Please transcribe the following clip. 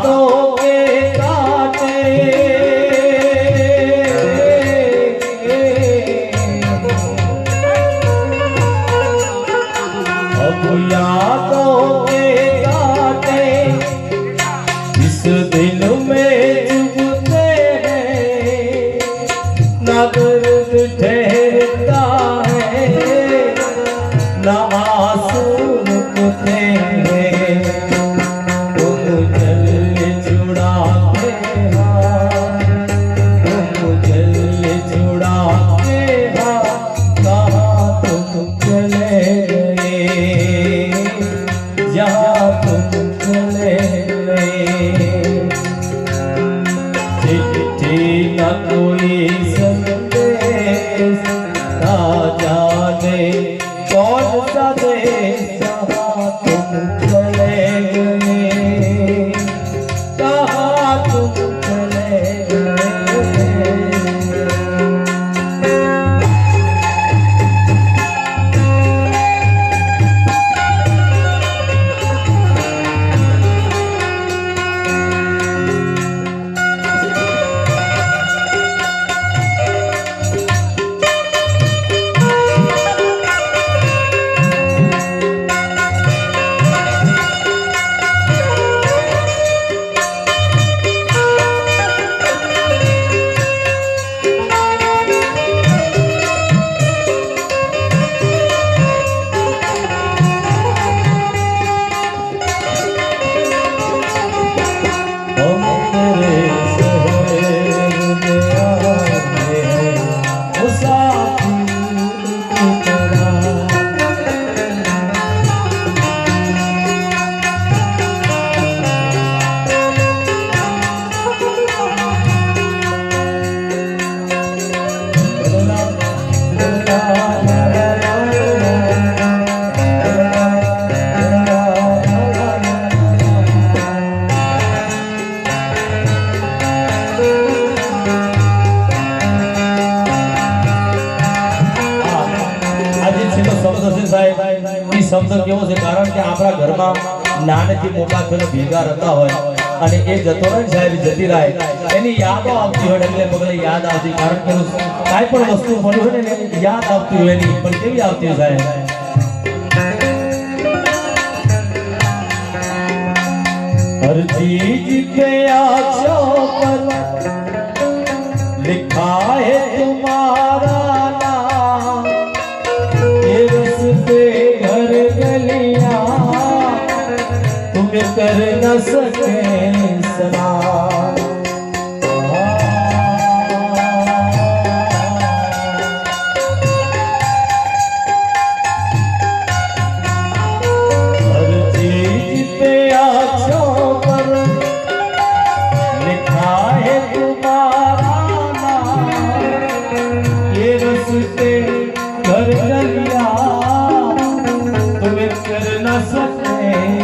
यादों के कांटे अब यादों के कांटे इस दिल में चुभते हैं, ना दर्द ठहरता है ना आंसू रुकते हैं। तुम जल छुड़ाते तुम जल छुड़ाते कहाँ तुम चले गए, जहाँ तुम चले गए। चिट्ठी न कोई संदेश, ना जाने कौन सा देश, जहाँ तुम चले गए, कहाँ तुम चले गए। શબ્દ કેવો છે? કારણ કે આપણા ઘરમાં નાનેથી મોટા થઈને ભેગા રહેતા હોય અને એ જતો રહે સાહેબ, જતી રહે, એની યાદો આવતી હોય, એટલે પગલે યાદ આવતી. કારણ કે કાંઈ પણ વસ્તુ બની હોય ને એની યાદ આવતી હોય, એની પણ કેવી આવતી હોય સાહેબ? हर चीज के आँखों पर लिखा है तुम्हारा नाम, ये रस्ते घर गलियां तुम्हें कर न सके सलाम। हर चीज पे आँखों पर लिखा है तुम्हारा नाम, ये रस्ते घर गलियां तुम्हें कर न सके